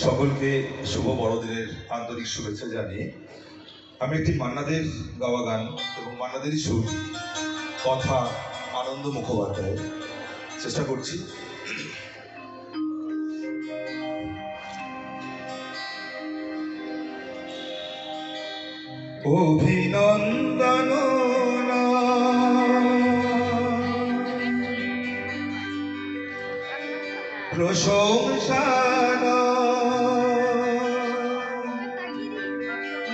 সকলকে শুভ বড়দিনের আন্তরিক শুভেচ্ছা জানিয়ে আমি একটি মান্নাদের গাওয়া গান এবং মান্নাদেরই সুর, কথা আনন্দ মুখোপাধ্যায় চেষ্টা করছি। অভিনন্দন প্রশংসা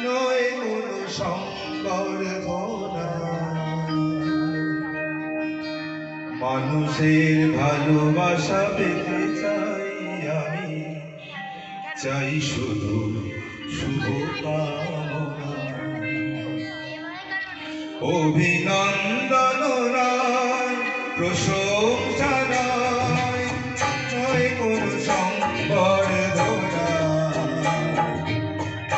নয় কোন সংবর্ধনা, মানুষের ভালোবাসা পেতে চাই আমি, চাই শুধু শুভকামনা। অভিনন্দন নয় প্রশংসা নয়, নয় কোন সংবর্ধনা,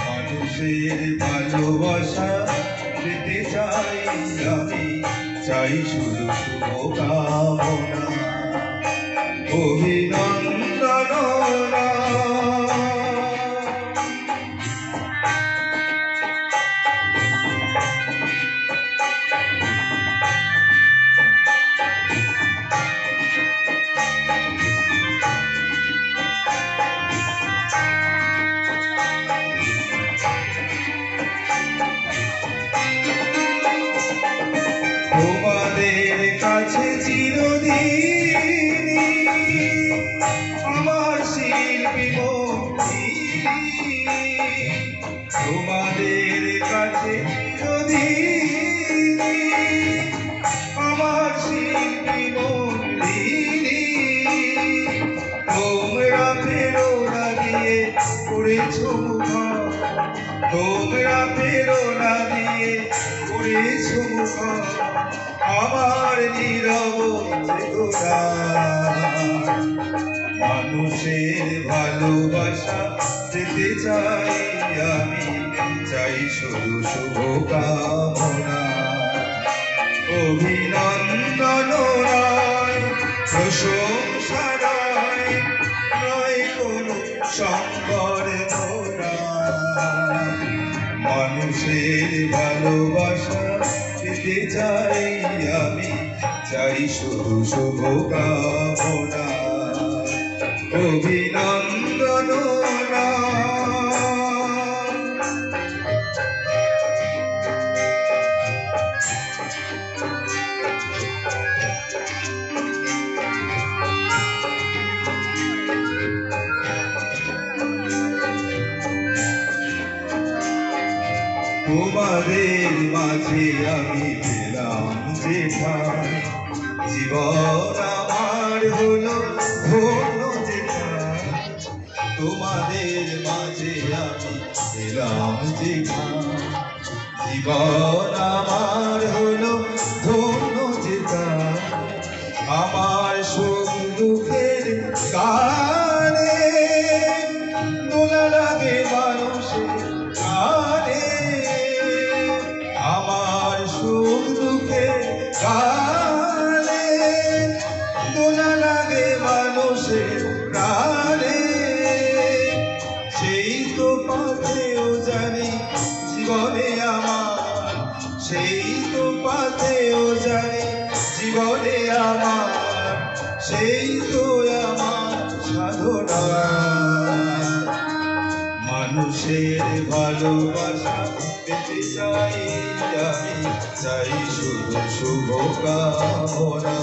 মানুষের ভালোবাসা পেতে চাই আমি, চাই শুধু শুভকামনা। অভিনন্দন তোমাদের কাছে চিরদিনই আমার শিল্পী মন্ত্রী, তোমাদের কাছে চিরদিনই আমার শিল্পী মন্ত্রী। তোমরা প্রেরণা দিয়ে করেছো মুখর, তোমরা প্রেরণা দিয়ে করেছো মুখর আমার নীরব চেতনা। মানুষের ভালোবাসা পেতে চাই আমি, চাই শুধু শুভকামনা। অভিনন্দন নয় প্রশংসা নয়, নয় কোন সংবর্ধনা, মানুষের ভালোবাসা পেতে চাই আমি, চাই শুধু শুভকামনা। অভিনন্দন তোমাদের মাঝে আমি পেলাম যে ঠাই, জীবন আমার হলো ধন্য যে ঠাই। তোমাদের মাঝে আমি পেলাম যে ঠাই, জীবন আমার হলো ধন্য যে ঠাই। আমার সুখ দুঃখের গানে দোলা লাগে মানুষের গানে, আমার সুখ দুঃখের গানে দোলা লাগে মানুষের প্রাণে। সেই তো পথেও জানি জীবনে আমার, সেই তো পথেও জানি জীবনে আমার, সেই তো আমার সাধনা। মানুষের ভালোবাসা পেতে চাই আমি, চাই শুধু শুভকামনা।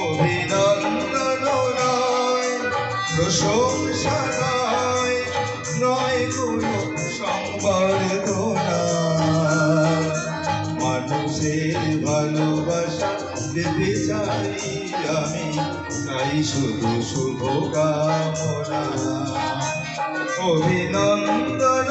অভিনন্দন নয় প্রশংসা নয়, নয় কোন সংবর্ধনা, মানুষের ভালোবাসা পেতে চাই আমি, চাই শুধু শুভকামনা। অভিনন্দন।